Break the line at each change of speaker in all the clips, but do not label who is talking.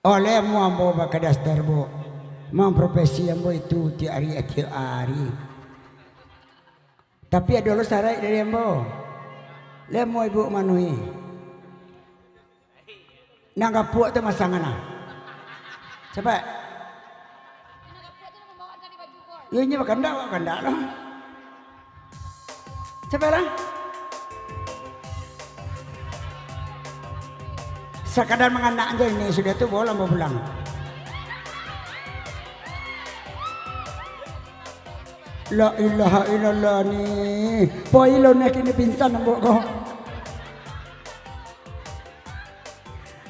Oleh mu ambo bakadas terbo. Mang profesi ambo itu tiari hari. Tapi ada dulu sarai dari ambo. Lemo ibu manui. Nanggapuk tu masangana. Cepat. Ya ini bakanda lah. Cepat lah. Sekadar menganak aja ini sudah tu bola mau pulang. La ilaha illallah ni. Poilo nak ini pingsan ambok kau.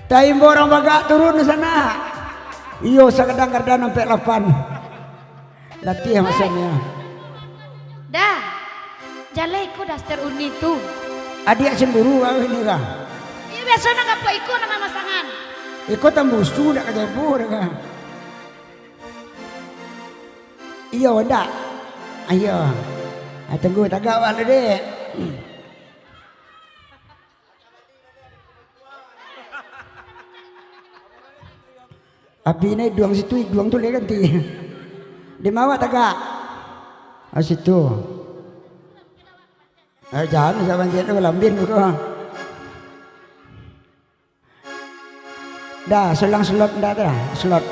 Taim orang bagak turun di sana. Iyo sekadang-kadang sampai 8. Latih masanya.
Dah. Jalai ku daster uni tu.
Adik cemburu kau ini kah?
Iya biasanya nggak apa ikut nama masangan.
Ikut tembusu nak kerja pur kah? Iyo ndak. Ayo. Tunggu tagak wala dek. Api ini duang situ, duang tu lagi ganti. Di mana tagak? Situ. Jangan sama dia tu lambin tu. Dah, selang slot dah dah, slot.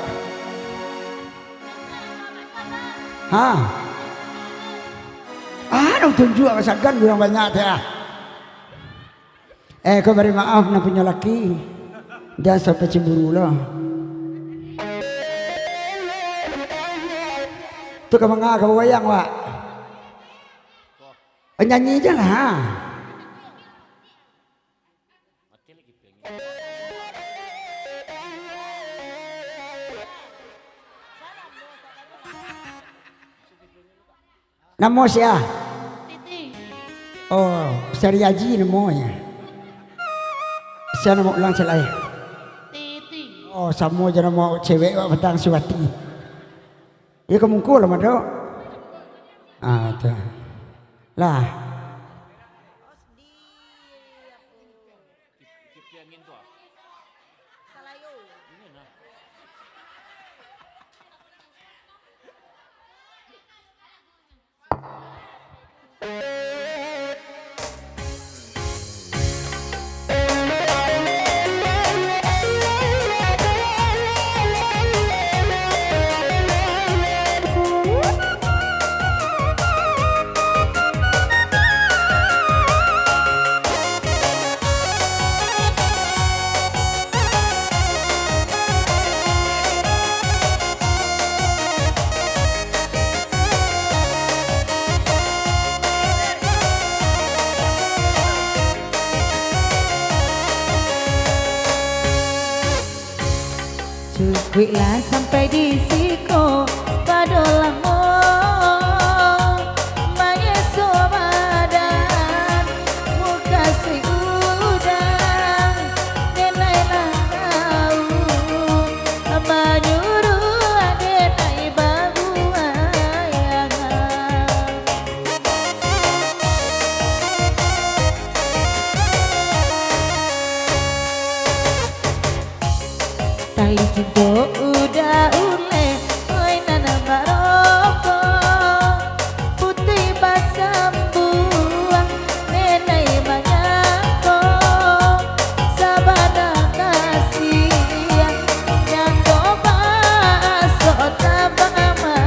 Nak tunjuk kesagan kurang banyak dah. Kau beri maaf nak punya laki. Jangan sampai cemburu lah. Tu kau mengah kau wayang wak. Nyanyi je lah. Namo siya?
Titi.
Oh, Sari Haji namanya. Siya namo ulang celai.
Titi.
Oh, sama je nama cewek wak petang Suwati. Ya kemungkul lah madok. Tu. Lah.
Cukuplah sampai di siku padolamu menyesu badan muka si udang nenailah kau menyuruh adenai babu ayangan tai cinta udah ule oi nana baroko putih basam buah nenai manyako sabada kasih yang kau baso tabama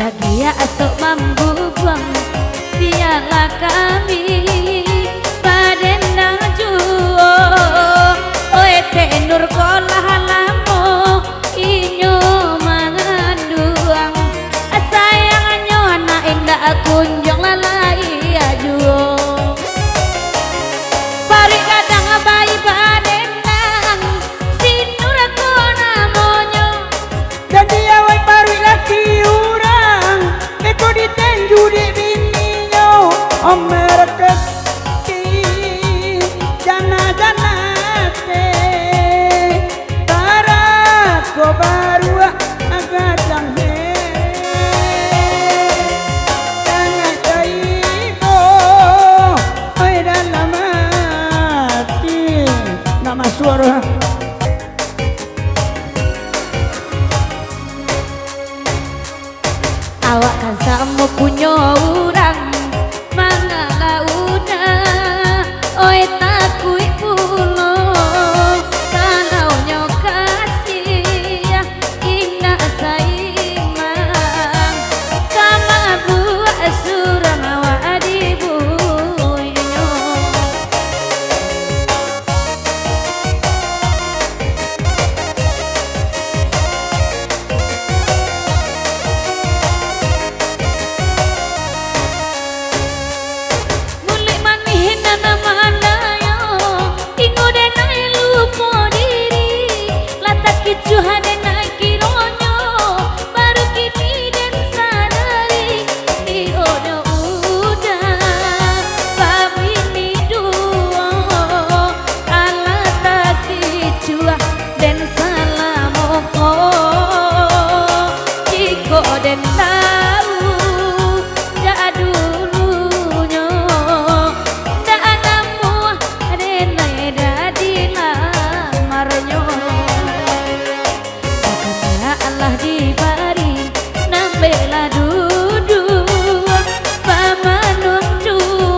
bahagia asok mampu buang biarlah kami padendang juo oe te nur kolah lamo inyo manganduang sayangnya anak indah kunjung lalai ajuo pari kadang bayi padendang sinur aku namonyo
dan dia wai pari laki urang eko ditenju di bininya omerket jana-jana te para ko baru agak janghe jangan kaibo oi dalam hati nama suara
awak kan sama punya orang mangala udah oi takui pulo kalau nyokasih ina saimang kama buat surang awak adibunyo mulik manihin na malayo ingo denai lupo diri latak kicuhan denai kironyo baru kini den sadari iono udah pabini duo ala tak kicuah den salamoko iko den tahu ja dulunya ndak anamu denai dadi lamarnyo karena Allah dibari nambela duduk pamanung cuo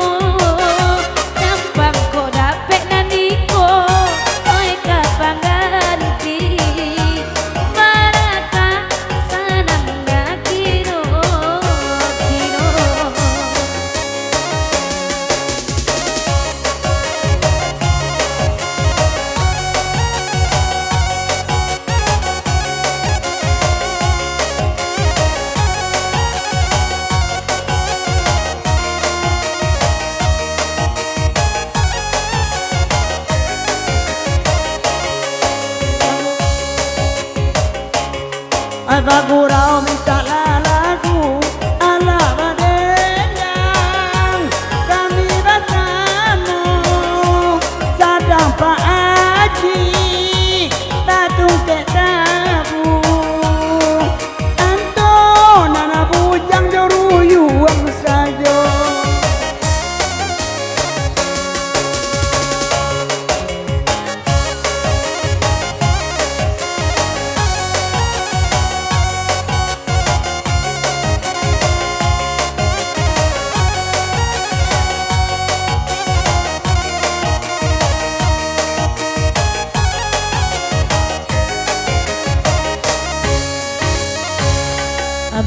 nampang ko dapet nandiko oi kapang ganti maraka sanang nakiro kiro
Bagurau minta lagu ala badendang kami bersama sadang Pak Haji tatung ke tabu anto nana bujang joruyuang sajo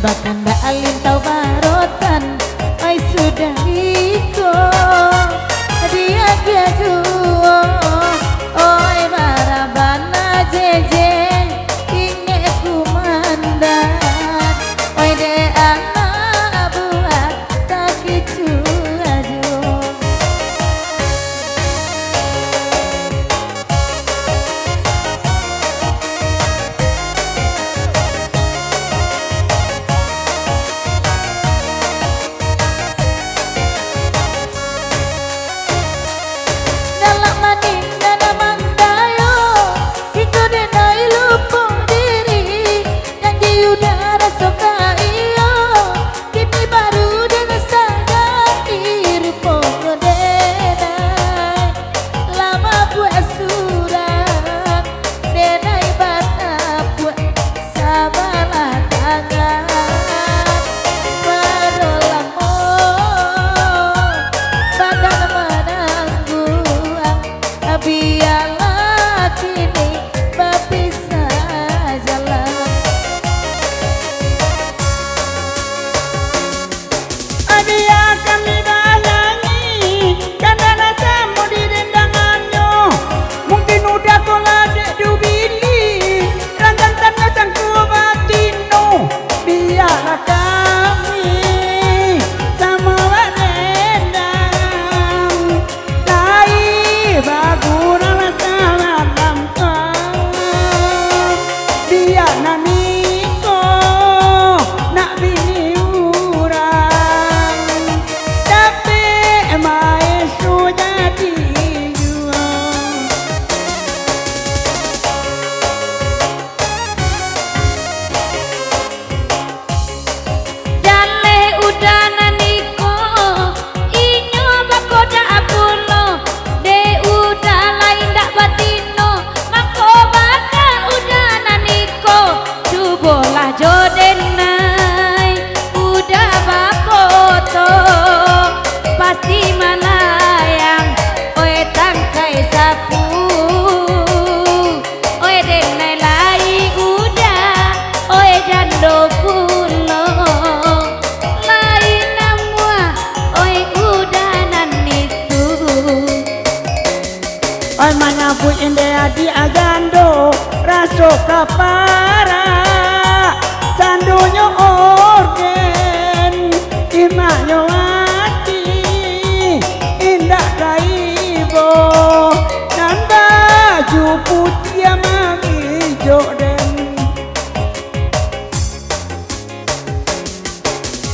bahkan mbak Alin tau barotan ai sudah iko dia juo oi barabana jeje inge kumandan oi de anak buat tak kicu ajo dalam mani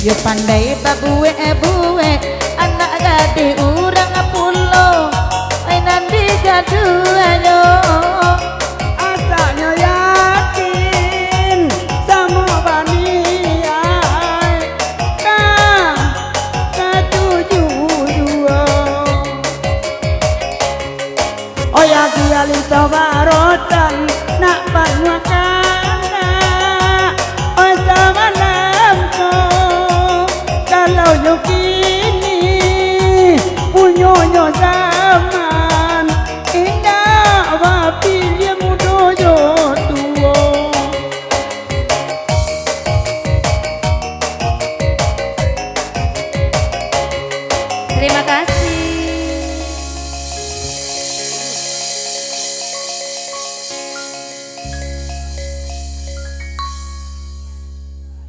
Yo pandai babuwe anak gade urang pulo ai nandi gaduayo
Asalnya yakin sama bani ai kang ketujuh dua. Oh ya kiali sabarotan nak panwakana. Oh sama lamko kalau yuki